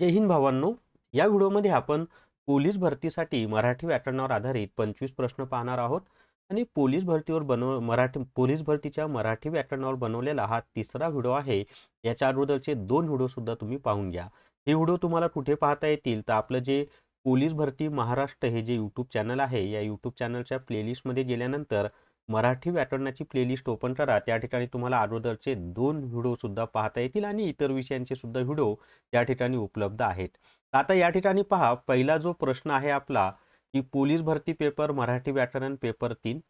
जय हिंद भावांनो. या व्हिडिओमध्ये आपण पोलीस भरतीसाठी मराठी व्याकरणावर आधारित 25 प्रश्न पाहणार आहोत आणि पोलीस भरतीच्या मराठी व्याकरणावर बनवलेला हा तिसरा व्हिडिओ आहे. याच्या अगोदरचे 2 व्हिडिओ सुद्धा तुम्ही पाहून घ्या. हे व्हिडिओ तुम्हाला कुठे पाहता येतील तर आपलं जे पोलीस भरती महाराष्ट्र हे जे यूट्यूब चॅनल आहे, या यूट्यूब चॅनलच्या प्लेलिस्टमध्ये गेल्यानंतर मराठी व्याकरणाची प्लेलिस्ट ओपन करा. त्या ठिकाणी तुम्हाला अगोदरचे 2 व्हिडिओ सुद्धा पाहता येतील आणि इतर विषयांचे सुद्धा व्हिडिओ या ठिकाणी उपलब्ध आहेत. आता या ठिकाणी पहा, पहिला जो प्रश्न आहे आपला की पोलीस भरती पेपर मराठी व्याकरण पेपर 3,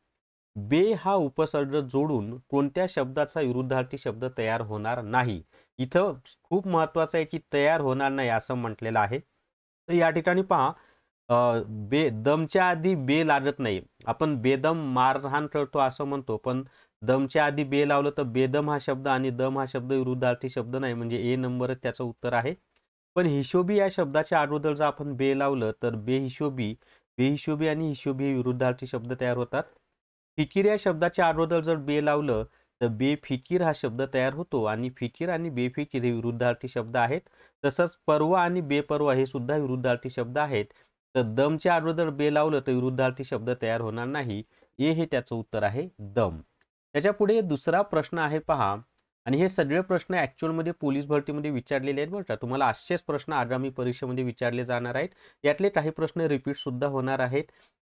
बे हा उपसर्ग जोडून कोणत्या शब्दाचा विरुद्धार्थी शब्द तयार होणार नाही. इथं खूप महत्वाचं आहे की तयार होणार नाही असं म्हटलेलं आहे. तर या ठिकाणी पहा, दमच्या आधी बे लागत नाही. आपण बेदम मारहाण करतो असं म्हणतो, पण दमच्या आधी बे लावलं तर बेदम हा शब्द आणि दम हा शब्द विरुद्धार्थी शब्द नाही, म्हणजे ए नंबरच त्याचं उत्तर आहे. पण हिशोबी या शब्दाच्या अगोदर जर आपण बे लावलं तर बेहिशोबी आणि हिशोबी हे विरुद्धार्थी शब्द तयार होतात. फिकीर या शब्दाच्या अगोदर जर बे लावलं तर बेफिकीर हा शब्द तयार होतो आणि फिकीर आणि बेफिकीर हे विरुद्धार्थी शब्द आहेत. तसंच परवा आणि बेपरवा हे सुद्धा विरुद्धार्थी शब्द आहेत. तर दमच्या अगोदर बे लावलं तर विरुद्धार्थी शब्द तयार होणार नाही. ए हे त्याचं उत्तर आहे, दम. त्याच्या पुढे दुसरा प्रश्न आहे पहा, आणि हे सगळे प्रश्न ॲक्च्युअलमध्ये पोलीस भरतीमध्ये विचारलेले आहेत बरं का. तुम्हाला असेच प्रश्न आगामी परीक्षेमध्ये विचारले जाणार आहेत. यातले काही प्रश्न रिपीट सुद्धा होणार आहेत.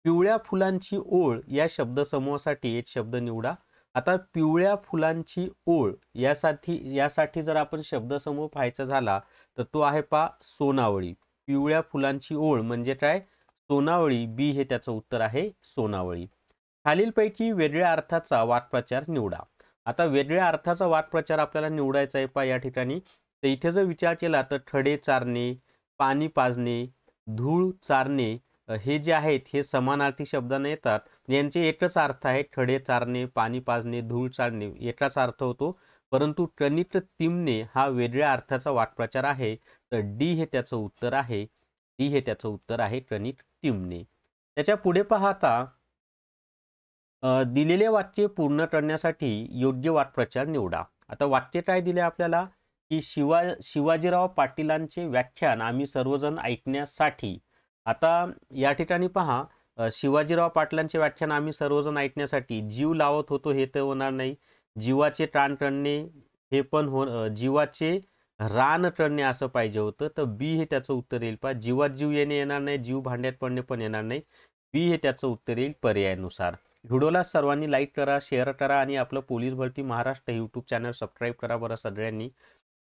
पिवळ्या फुलांची ओळ या शब्दसमूहासाठी एक शब्द निवडा. आता पिवळ्या फुलांची ओळ यासाठी जर आपण शब्दसमूह पाहायचा झाला तर तो आहे पहा, सोनावळी. पिवळ्या फुलांची ओळ म्हणजे काय, सोनावळी. बी हे त्याचं उत्तर आहे, सोनावळी. खालीलपैकी वेगळ्या अर्थाचा वाक्प्रचार निवडा. आता वेगळ्या अर्थाचा वाक्प्रचार आपल्याला निवडायचा आहे पहा या ठिकाणी. तर इथे जर विचार केला तर खडे चारणे, पाणी पाजणे, धूळ चारणे हे जे आहेत हे समानार्थी शब्दाने येतात. यांचे एकच अर्थ आहे, खडे चारणे, पाणी पाजणे, धूळ चारणे एकाच अर्थ होतो. परंतु कणिक तिंबणे हा वेगळ्या अर्थाचा वाक्प्रचार आहे. तर डी हे त्याचं उत्तर आहे. डी हे त्याचं उत्तर आहे, कणिक तिंबणे. त्याच्या पुढे पाहता, दिलेले वाक्य पूर्ण करण्यासाठी योग्य वाक्प्रचार निवडा. आता वाक्य काय दिले आपल्याला की शिवाजीराव पाटीलांचे व्याख्यान आम्ही सर्वजण ऐकण्यासाठी. आता या ठिकाणी पहा, शिवाजीराव पाटलांचे व्याख्यान आम्ही सर्वजण ऐकण्यासाठी जीव लावत होतो हे तर होणार नाही. जीवाचे प्राण करणे हे पण जीवाचे रान करणे असं पाहिजे होतं. तर बी हे त्याचं उत्तर येईल पहा. जीवात जीव येणे येणार नाही, जीव भांड्यात पडणे पण येणार नाही. बी हे त्याचं उत्तर येईल पर्यायानुसार. व्हिडिओला सर्वांनी लाईक करा, शेअर करा आणि आपलं पोलीस भरती महाराष्ट्र यूट्यूब चॅनल सबस्क्राईब करा बरं सगळ्यांनी.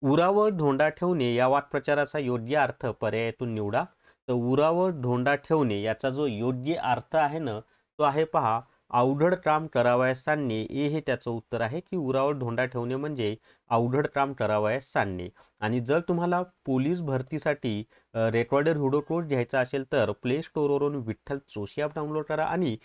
उरावर धोंडा ठेवणे या वाक्प्रचाराचा योग्य अर्थ पर्यायातून निवडा. तर उरावर धोंडा ठेवणे याचा जो योग्य अर्थ आहे ना, तो आहे पहा, अवघड काम करावयास सांगणे. ए हे त्याचं उत्तर आहे की उरावर धोंडा ठेवणे म्हणजे अवघड काम करावयास सांगणे. आणि जर तुम्हाला पोलीस भरतीसाठी रेकॉर्डेड व्हिडिओ कोर्स घ्यायचा असेल तर प्ले स्टोअरवरून विठ्ठल जोशी ॲप डाउनलोड करा आणि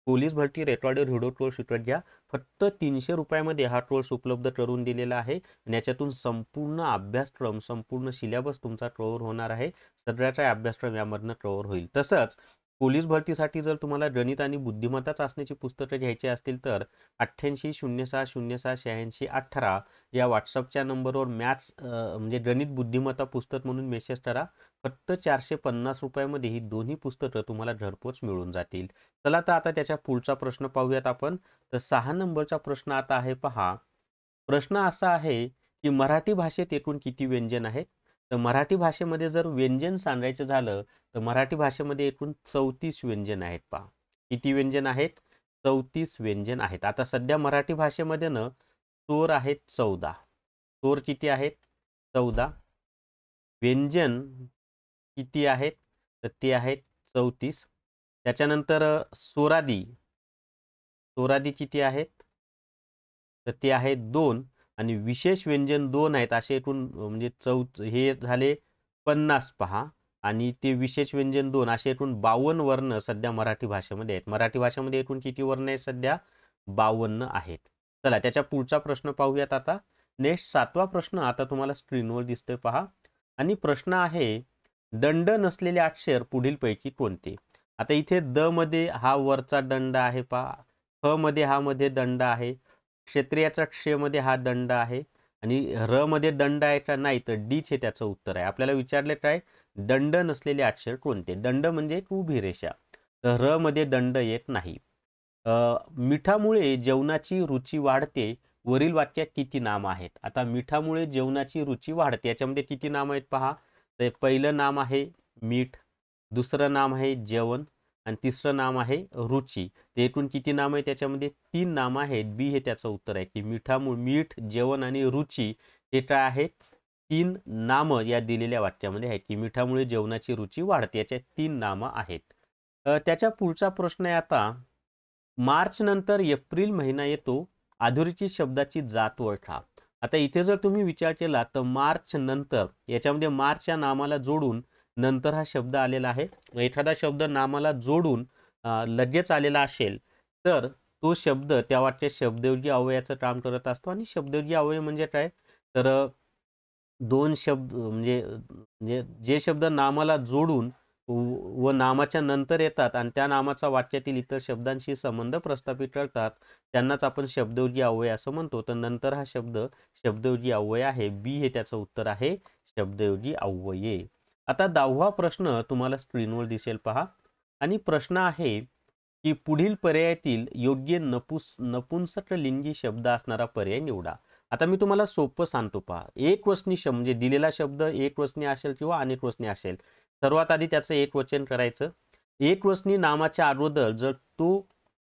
पोलीस भरती रेकॉर्डेड व्हिडिओ कोर्स विकत घ्या. फक्त 300 रुपयामध्ये हा कोर्स उपलब्ध करून दिलेला आहे आणि याच्यातून संपूर्ण अभ्यासक्रम, संपूर्ण सिलेबस तुमचा कव्हर होणार आहे. सगळ्याचा अभ्यासक्रम यामधनं कव्हर होईल. तसंच पोलीस भरतीसाठी जर तुम्हाला गणित आणि बुद्धिमत्ता चाचणीची पुस्तकं घ्यायची असतील तर 8806068618 या व्हॉट्सअपच्या नंबरवर मॅथ्स म्हणजे गणित बुद्धिमत्ता पुस्तक म्हणून मेसेज करा. फक्त 450 रुपयामध्ये ही दोन्ही पुस्तकं तुम्हाला घरपोच मिळून जातील. चला तर आता त्याच्या पुढचा प्रश्न पाहूयात आपण. तर 6 नंबरचा प्रश्न आता आहे पहा. प्रश्न असा आहे की मराठी भाषेत एकूण किती व्यंजन आहेत. तर मराठी भाषेमध्ये जर व्यंजन सांगायचं झालं तर मराठी भाषेमध्ये एकूण 34 व्यंजन आहेत पहा. किती व्यंजन आहेत, 34 व्यंजन आहेत. आता सध्या मराठी भाषेमध्ये ना स्वर आहेत 14. स्वर किती आहेत, 14. व्यंजन किती आहेत, तर ते आहेत 34. त्याच्यानंतर स्वरादी किती आहेत, तर ते आहेत 2 आणि विशेष व्यंजन 2 आहेत. असे एकूण म्हणजे हे झाले 50 पहा आणि ते विशेष व्यंजन 2 असे एकूण 52 वर्ण सध्या मराठी भाषेमध्ये आहेत. मराठी भाषेमध्ये एकूण किती वर्ण आहेत सध्या, 52 आहेत. चला त्याच्या पुढचा प्रश्न पाहूयात आता. नेक्स्ट 7वा प्रश्न आता तुम्हाला स्क्रीनवर दिसतोय पहा. आणि प्रश्न आहे, दंड नसलेले अक्षर पुढीलपैकी कोणते. आता इथे द मध्ये हा वरचा दंड आहे पहा, ख मध्ये हा मध्ये दंड आहे, क्षेत्रियाचा क्ष मध्ये हा दंड आहे आणि र मध्ये दंड आहे का नाही, तर डीच हे त्याचं उत्तर आहे. आपल्याला विचारले काय, दंड नसलेले अक्षर कोणते. दंड म्हणजे एक उभी रेषा, तर र मध्ये दंड येत नाही. मिठामुळे जेवणाची रुची वाढते, वरील वाक्यात किती नाम आहेत. आता मिठामुळे जेवणाची रुची वाढते, याच्यामध्ये किती नाम आहेत पहा. तर पहिलं नाम आहे मीठ, दुसरं नाम आहे जेवण आणि तिसरं नाम आहे रुची. ते एकूण किती नाम आहे त्याच्यामध्ये, 3 नाम आहेत. बी हे त्याचं उत्तर आहे की मीठ, जेवण आणि रुची हे काय आहेत, 3 नामं या दिलेल्या वाक्यामध्ये आहेत की मिठामुळे जेवणाची रुची वाढते, याच्या 3 नामं आहेत. त्याच्या पुढचा प्रश्न आहे आता, मार्च नंतर एप्रिल महिना येतो, अधोरेखित शब्दाची जात ओळखा. आता इथे जर तुम्ही विचार केला तर मार्च नंतर, याच्यामध्ये मार्च या नामाला जोडून नंतर हा शब्द आलेला आहे. एखादा शब्द नामाला जोडून लगेच आलेला असेल तर तो शब्द त्या वाक्यात शब्दयोगी अव्ययाचं काम करत असतो. आणि शब्दयोगी अव्यय म्हणजे काय, तर दोन शब्द म्हणजे म्हणजे जे शब्द नामाला जोडून व नामाच्या नंतर येतात आणि त्या नामाचा वाक्यातील इतर शब्दांशी संबंध प्रस्थापित करतात, त्यांनाच आपण शब्दयोगी अव्यय असं म्हणतो. तर नंतर हा शब्द शब्दयोगी अव्यय आहे. बी हे त्याचं उत्तर आहे, शब्दयोगी अव्यये. आता 10वा प्रश्न तुम्हाला स्क्रीनवर दिसेल पहा. आणि प्रश्न आहे की पुढील पर्यायातील योग्य नपुंसकलिंगी शब्द असणारा पर्याय निवडा. आता मी तुम्हाला सोपं सांगतो पहा. एकवचनी शब्द म्हणजे दिलेला शब्द एकवचनी असेल किंवा अनेकवचनी असेल, सर्वात आधी त्याचं एकवचन करायचं. एकवचनी नामाच्या अगोदर जर तो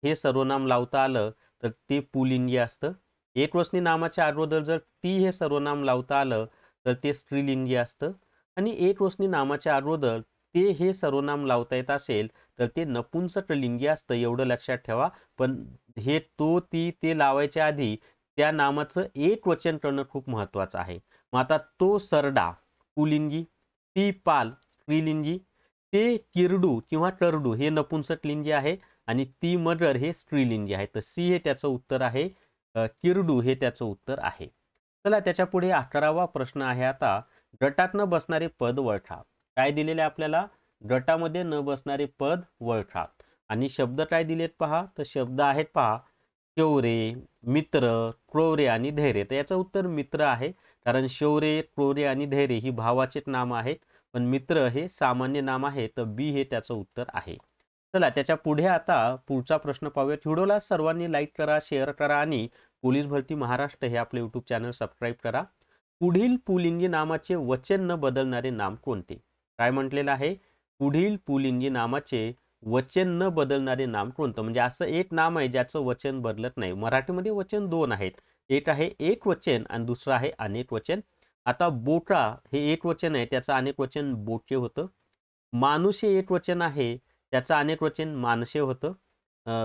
हे सर्वनाम लावता आलं तर ते पुल्लिंगी असतं. एकवचनी नामाच्या अगोदर जर ती हे सर्वनाम लावता आलं तर ते स्त्रीलिंगी असतं. आणि एकवचनी नामाच्या अगोदर ते हे सर्वनाम लावता येत असेल तर ते नपुंसकलिंगी असतं, एवढं लक्षात ठेवा. पण हे तो, ती, ते लावायच्या आधी त्या नामाचं एक वचन करणं खूप महत्वाचं आहे. मग आता तो सरडा पुल्लिंगी, ती पाल स्त्रीलिंगी, ते किरडू किंवा टरडू हे नपुंसकलिंगी आहे आणि ती मगर हे स्त्रीलिंगी आहे. तर सी हे त्याचं उत्तर आहे, किरडू हे त्याचं उत्तर आहे. चला त्याच्या पुढे 11वा प्रश्न आहे आता, गटात न बसणारे पद ओळखा. काय दिलेले आपल्याला, गटामध्ये न बसणारे पद ओळखा. आणि शब्द काय दिलेत पहा, तर शब्द आहेत पहा, शौर्य, मित्र, क्रोर्य आणि धैर्य. तर याचं उत्तर मित्र आहे, कारण शौर्य, क्रोर्य आणि धैर्य ही भावाचेच नाम आहेत, पण मित्र हे सामान्य नाम आहे. तर बी हे त्याचं उत्तर आहे. चला त्याच्या पुढे आता पुढचा प्रश्न पाहूया. व्हिडिओला सर्वांनी लाईक करा, शेअर करा आणि पोलीस भरती महाराष्ट्र हे आपले यूट्यूब चॅनल सबस्क्राईब करा. पुढील पुल्लिंगी नामाचे वचन न बदलणारे नाम कोणते. काय म्हटलेलं आहे, पुढील पुल्लिंगी नामाचे वचन न बदलणारे नाम कोणतं. म्हणजे असं एक नाम आहे ज्याचं वचन बदलत नाही. मराठीमध्ये वचन 2 आहेत, एक आहे एक वचन आणि दुसरं आहे अनेक वचन. आता बोटा हे एक वचन आहे, त्याचं अनेक वचन बोटे होतं. माणूस हे एक वचन आहे, त्याचं अनेक वचन माणसे होतं.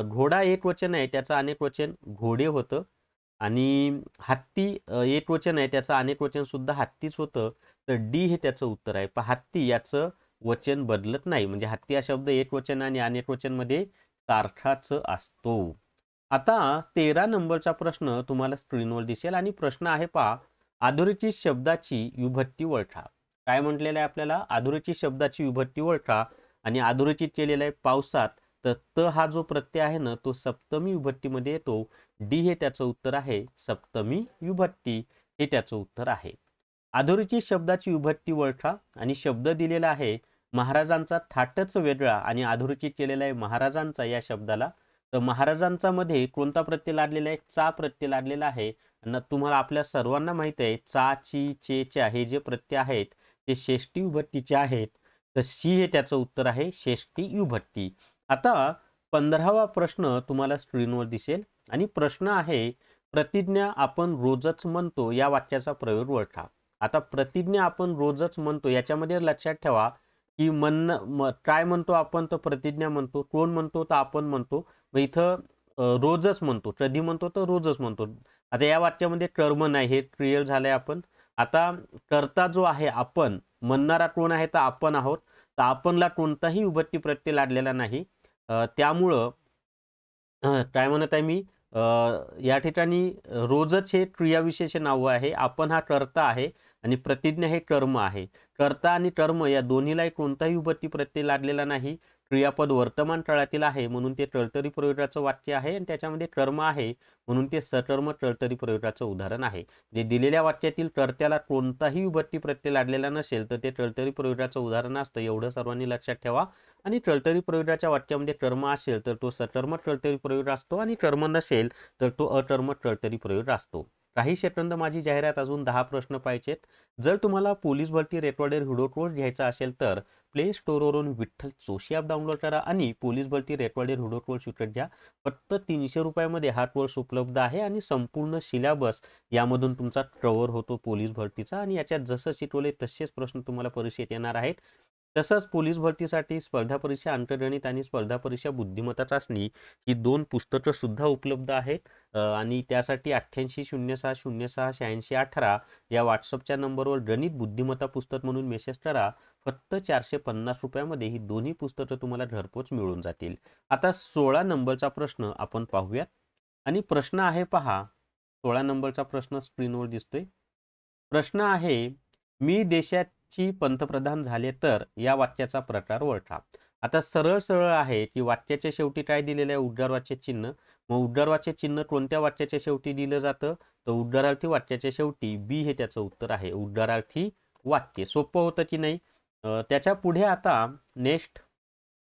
घोडा एक वचन आहे, त्याचं अनेक वचन घोडे होतं. आणि हत्ती एक वचन आहे, त्याचं अनेक वचन सुद्धा हत्तीच होतं. तर डी हे त्याचं उत्तर आहे. पण हत्ती याचं वचन बदलत नाही, म्हणजे हत्ती हा शब्द एक वचन आणि अनेक वचन मध्ये सारखाच असतो. आता 13 नंबरचा प्रश्न तुम्हाला स्क्रीनवर दिसेल आणि प्रश्न आहे पहा, अधोरेखित शब्दाची विभक्ती ओळखा. काय म्हटलेलं आहे आपल्याला, अधोरेखित शब्दाची विभक्ती ओळखा. आणि अधोरेखित केलेलं आहे पावसात, तर त हा जो प्रत्यय आहे ना तो सप्तमी विभक्तीमध्ये येतो. डी हे त्याचं उत्तर आहे, सप्तमी विभक्ती हे त्याचं उत्तर आहे. अधोरेखित शब्दाची विभक्ती ओळखा. आणि शब्द दिलेला आहे, महाराजांचा थाटच वेगळा आणि अधोरेखित केलेला आहे महाराजांचा या शब्दाला. तर महाराजांचा मध्ये कोणता प्रत्यय लागलेला आहे, चा प्रत्यय लागलेला आहे. आणि तुम्हाला आपल्या सर्वांना माहित आहे, चा, ची, चे, च्या हे जे प्रत्यय आहेत ते षष्ठी विभक्तीचे आहेत. तर सी हे त्याचं उत्तर आहे, षष्ठी विभक्ती. आता 15वा प्रश्न तुम्हाला स्क्रीनवर दिसेल आणि प्रश्न आहे, प्रतिज्ञा आपण रोजच म्हणतो या वाक्याचा प्रयोग ओळखा. आता प्रतिज्ञा आपण रोजच म्हणतो, याच्यामध्ये लक्षात ठेवा की काय म्हणतो आपण, तर प्रतिज्ञा म्हणतो. कोण म्हणतो, तर आपण म्हणतो. मग इथं रोजच म्हणतो, कधी म्हणतो तर रोजच म्हणतो. आता या वाक्यामध्ये कर्म नाही, हे क्लिअर झालंय आपण. आता कर्ता जो आहे आपण, म्हणणारा कोण आहे, तर आपण आहोत. तर आपणला कोणताही विभक्ती प्रत्यय लागलेला नाही. त्यामुळं काय म्हणत आहे मी, या ठिकाणी रोजच हे क्रियाविशेषण नाव आहे. आपण हा कर्ता आहे आणि प्रतिज्ञा हे कर्म आहे. कर्ता आणि कर्म या दोन्हीलाही कोणताही विभक्ती प्रत्यय लागलेला नाही. क्रियापद वर्तमान काळातील आहे म्हणून ते टर्टरी प्रयोगाचं वाक्य आहे आणि त्याच्यामध्ये कर्म आहे म्हणून ते सटर्म टर्टरी प्रयोगाचं उदाहरण आहे. जे दिलेल्या वाक्यातील कर्त्याला कोणताही विभक्ती प्रत्यय लादलेला नसेल तर ते टर्टरी प्रयोगाचं उदाहरण असतं, एवढं सर्वांनी लक्षात ठेवा. आणि टर्टरी प्रयोगाच्या वाक्यामध्ये कर्म असेल तर तो सटर्म टर्टरी प्रयोग असतो आणि कर्म नसेल तर तो अटर्म टर्टरी प्रयोग असतो. काही सेकंद माझी जाहिरात, अजून 10 प्रश्न पाहिजेत. जर तुम्हाला पोलीस भरती रेकॉर्डेड व्हिडिओ कोर्स घ्यायचा असेल तर प्ले स्टोअरवरून विठ्ठल जोशी ॲप डाउनलोड करा आणि पोलीस भरती रेकॉर्डेड व्हिडिओ कोर्स विकत घ्या. फक्त 300 रुपयामध्ये हा कोर्स उपलब्ध आहे आणि संपूर्ण सिलेबस यामधून तुमचा कव्हर होतो पोलीस भरतीचा आणि याच्यात जसं शिकवले तसेच प्रश्न तुम्हाला परीक्षेत येणार आहेत. तसंच पोलीस भरतीसाठी स्पर्धा परीक्षा अंतर्गणित आणि स्पर्धा परीक्षा बुद्धिमत्ता चाचणी ही 2 पुस्तकं सुद्धा उपलब्ध आहेत. आणि त्यासाठी 8806068618 या व्हॉट्सअपच्या नंबरवर गणित बुद्धिमत्ता पुस्तक म्हणून मेसेज करा. फक्त 450 रुपयामध्ये ही दोन्ही पुस्तकं तुम्हाला घरपोच मिळून जातील. आता 16 नंबरचा प्रश्न आपण पाहूयात आणि प्रश्न आहे पहा. 16 नंबरचा प्रश्न स्क्रीनवर दिसतोय. प्रश्न आहे, मी देशाची पंतप्रधान झाले तर या वाक्याचा प्रकार ओळखा. आता सरळ सरळ आहे की वाक्याच्या शेवटी काय दिलेलं आहे, उद्गारवाच्य चिन्ह. मग उद्गारवाच्य चिन्ह कोणत्या वाक्याच्या शेवटी दिलं जातं, तर उद्गारार्थी वाक्याच्या शेवटी बी हे त्याचं उत्तर आहे. उद्गारार्थी वाक्य. सोपं होतं की नाही. त्याच्या पुढे आता नेक्स्ट,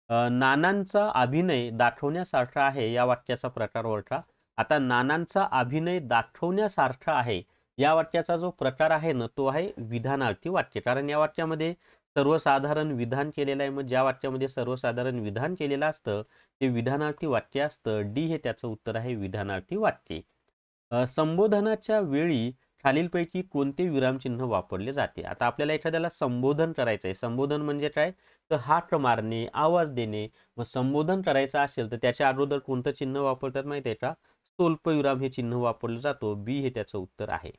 नानांचा अभिनय दाखवण्यासारखा आहे या वाक्याचा प्रकार ओळखा. आता नानांचा अभिनय दाखवण्यासारखा आहे या वाक्याचा जो प्रकार आहे ना तो आहे विधानार्थी वाक्य. कारण या वाक्यामध्ये सर्वसाधारण विधान केलेलं आहे. मग ज्या वाक्यामध्ये सर्वसाधारण विधान केलेलं असतं ते विधानार्थी वाक्य असतं. डी हे त्याचं उत्तर आहे, विधानार्थी वाक्य. संबोधनाच्या वेळी खालीलपैकी कोणते विरामचिन्ह वापरले जाते. आता आपल्याला एखाद्याला संबोधन करायचं आहे. संबोधन म्हणजे काय, तर हाक मारणे, आवाज देणे. मग संबोधन करायचं असेल तर त्याच्या अगोदर कोणतं चिन्ह वापरतात माहिती आहे का, स्वल्पविराम हे चिन्ह वापरलं जातो. बी हे त्याचं उत्तर आहे.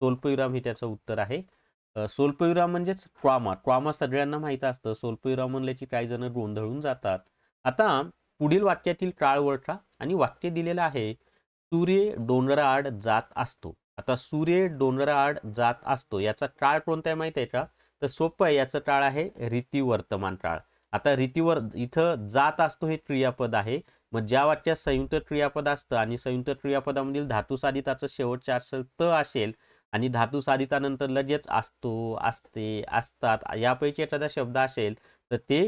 स्वल्पविराम हे त्याचं उत्तर आहे. स्वल्पविराम म्हणजेच ट्रॉमा. ट्रॉमा सगळ्यांना माहीत असतं. स्वल्पविराम म्हणले की काही जण गोंधळून जातात. आता पुढील वाक्यातील काळ ओळखा आणि वाक्य दिलेलं आहे, सूर्य डोंगराआड जात असतो. आता सूर्य डोंगराआड जात असतो याचा काळ कोणता आहे माहिती आहे का, तर सोपं आहे. याचं काळ आहे रीती वर्तमान काळ. आता रीतीवर इथं जात असतो हे क्रियापद आहे. मग ज्या वाक्यात संयुक्त क्रियापद असतं आणि संयुक्त क्रियापदामधील धातू साधिताचं शेवटच्या अक्षर त असेल आणि धातू साधितानंतर लगेच असतो, असते, असतात यापैकी एखादा शब्द असेल तर ते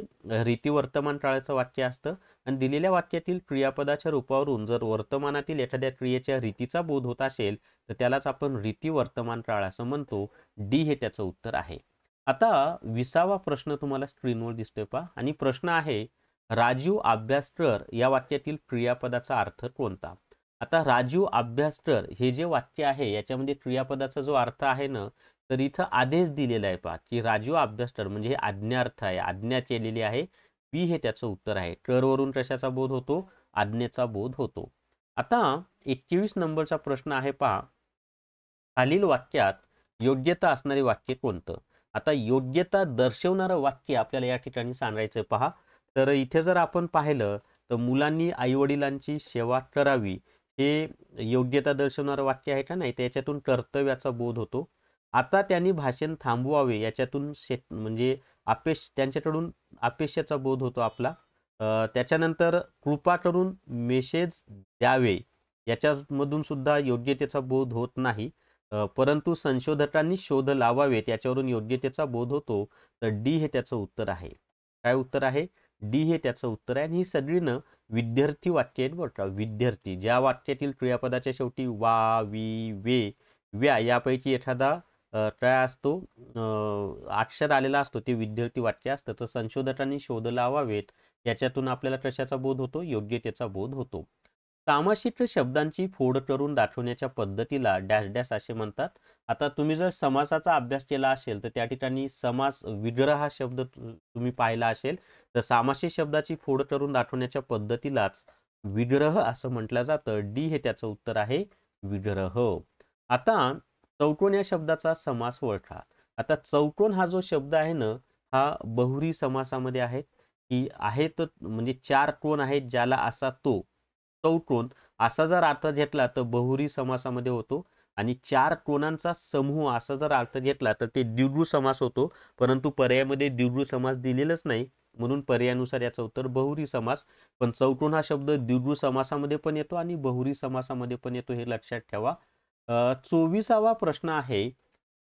रीती वर्तमान काळाचं वाक्य असतं. आणि दिलेल्या वाक्यातील क्रियापदाच्या रूपावरून जर वर्तमानातील एखाद्या क्रियेच्या रीतीचा बोध होत असेल तर त्यालाच आपण रीती वर्तमान काळ असं म्हणतो. डी हे त्याचं उत्तर आहे. आता 20वा प्रश्न तुम्हाला स्क्रीनवर दिसतोय पहा आणि प्रश्न आहे, राजीव अभ्यास कर या वाक्यातील क्रियापदाचा अर्थ कोणता. आता राजीव अभ्यास कर हे जे वाक्य आहे याच्यामध्ये क्रियापदाचा जो अर्थ आहे ना, तर इथं आदेश दिलेला आहे पहा की राजीव अभ्यास कर म्हणजे हे आज्ञार्थ आहे, आज्ञा केलेली आहे. बी हे त्याचं उत्तर आहे. करवरून कशाचा बोध होतो, आज्ञेचा बोध होतो. आता 21 नंबरचा प्रश्न आहे पहा, खालील वाक्यात योग्यता असणारे वाक्य कोणतं. आता योग्यता दर्शवणारं वाक्य आपल्याला या ठिकाणी सांगायचं पहा. तर इथे जर आपण पाहिलं तर मुलांनी आईवडिलांची सेवा करावी हे योग्यता दर्शवणारं वाक्य आहे का नाही, त्याच्यातून कर्तव्याचा बोध होतो. आता त्यांनी भाषण थांबवावे याच्यातून म्हणजे त्यांच्याकडून अपेक्षेचा बोध होतो आपला. त्याच्यानंतर कृपा करून मेसेज द्यावे याच्यामधून सुद्धा योग्यतेचा बोध होत नाही. परंतु संशोधकांनी शोध लावावेत याच्यावरून योग्यतेचा बोध होतो. तर डी हे त्याचं उत्तर आहे. काय उत्तर आहे, डी हे त्याचं उत्तर आहे. आणि ही सगळी न विद्यार्थी वाक्य आहेत बरं का. विद्यार्थी ज्या वाक्यातील क्रियापदाच्या शेवटी वा, वी, वे, व्या यापैकी एखादा काय असतो अक्षर आलेला असतो ते विद्यार्थी वाक्य असतं. तर संशोधकांनी शोध लावावेत याच्यातून आपल्याला कशाचा बोध होतो, योग्यतेचा बोध होतो. सामासिक शब्दांची फोड करून दाखवण्याच्या पद्धतीला डॅश डॅश असे म्हणतात. आता तुम्ही जर समासाचा अभ्यास केला असेल तर त्या ठिकाणी समास विग्रह हा शब्द तुम्ही पाहिला असेल. तर सामासिक शब्दाची फोड करून दाखवण्याच्या पद्धतीलाच विग्रह असं म्हटलं जातं. डी हे त्याचं उत्तर आहे, विग्रह. आता चौकोन या शब्दाचा समास ओळखा. आता चौकोन हा जो शब्द आहे ना हा बहुरी समासामध्ये आहे की आहे तर म्हणजे 4 कोण आहेत ज्याला असा तो चौकोन असा जर अर्थ घेतला तर बहुरी समासामध्ये होतो. आणि 4 कोणांचा समूह असा जर अर्थ घेतला तर ते द्विगु समास होतो. परंतु पर्यायामध्ये द्विगु समास दिलेलंच नाही. म्हणून पर्यायानुसार याचं उत्तर बहुव्रीही समास. पण चौकोन हा शब्द द्विगु समासामध्ये पण येतो आणि बहुव्रीही समासामध्ये पण येतो, हे लक्षात ठेवा. 24वा प्रश्न आहे,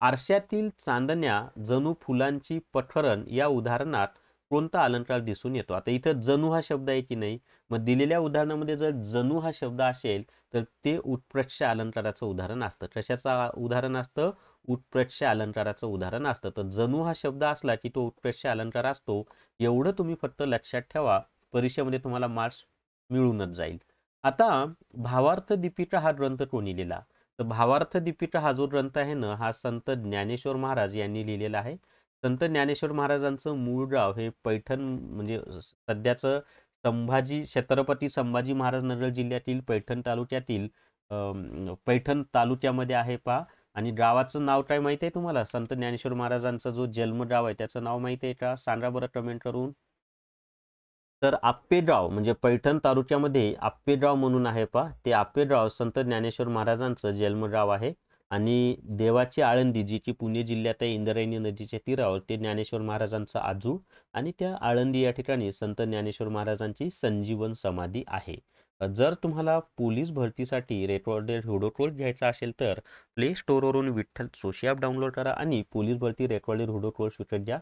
आरशातील चांदण्या जणू फुलांची पठरण या उदाहरणात कोणता अलंकार दिसून येतो? आता इथं जणू हा शब्द आहे की नाही, मग दिलेल्या उदाहरणामध्ये जर जणू हा शब्द असेल तर ते उत्प्रेक्षा अलंकाराचं उदाहरण असतं. कशाचं उदाहरण असतं? उत्प्रेक्षा अलंकाराचं उदाहरण असतं. तर जणू हा शब्द असला की तो उत्प्रेक्षा अलंकार असतो. एवढं तुम्ही फक्त लक्षात ठेवा, परीक्षेमध्ये तुम्हाला मार्क्स मिळूनच जाईल. आता भावार्थ दीपिका हा ग्रंथ कोणी लिहिला? तर भावार्थ दीपिका हा जो ग्रंथ आहे ना, हा संत ज्ञानेश्वर महाराज यांनी लिहिलेला आहे. संत ज्ञानेश्वर महाराजांचं मूळ गाव हे पैठण, म्हणजे सध्याचं छत्रपती संभाजी महाराज नगर जिल्ह्यातील पैठण तालुक्यातील पैठण तालुक्यामध्ये आहे पहा. आणि गावाचं नाव काय माहिती आहे तुम्हाला? संत ज्ञानेश्वर महाराजांचा जो जन्मगाव आहे त्याचं नाव माहिती आहे का? सांगा बरं कमेंट करून. तर आप्पेगाव, म्हणजे पैठण तालुक्यामध्ये आप्पेगाव म्हणून आहे पहा. ते आप्पेगाव संत ज्ञानेश्वर महाराजांचं जन्मगाव आहे. आणि देवाची आळंदी, जी की पुणे जिल्ह्यात आहे, इंद्रायणी नदीच्या तीरावर, ते ज्ञानेश्वर महाराजांचं आजू. आणि त्या आळंदी या ठिकाणी संत ज्ञानेश्वर महाराजांची संजीवन समाधी आहे. जर तुम्हाला पोलीस भरतीसाठी रेकॉर्डेड व्हिडिओ कोर्स घ्यायचा असेल तर प्ले स्टोअरवरून विठ्ठल सोशी ॲप डाउनलोड करा आणि पोलीस भरती रेकॉर्डेड व्हिडिओ कोर्स विकत घ्या.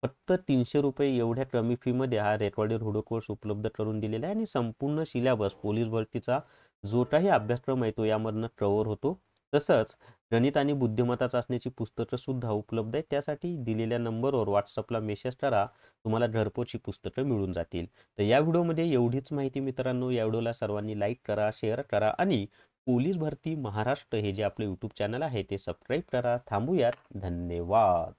फक्त 300 रुपये एवढ्या कमी फीमध्ये हा रेकॉर्डेड व्हिडिओ कोर्स उपलब्ध करून दिलेला आहे. आणि संपूर्ण सिलेबस पोलीस भरतीचा जो काही अभ्यासक्रम आहे तो यामधनं कव्हर होतो. तसंच गणित आणि बुद्धिमत्ता चाचणीची पुस्तकं सुद्धा उपलब्ध आहेत. त्यासाठी दिलेल्या नंबरवर व्हॉट्सअपला मेसेज करा, तुम्हाला घरपोच ही पुस्तकं मिळून जातील. तर या व्हिडिओमध्ये एवढीच माहिती मित्रांनो. या व्हिडिओला सर्वांनी लाईक करा, शेअर करा आणि पोलीस भरती महाराष्ट्र हे जे आपले यूट्यूब चॅनल आहे ते सबस्क्राईब करा. थांबूयात. धन्यवाद.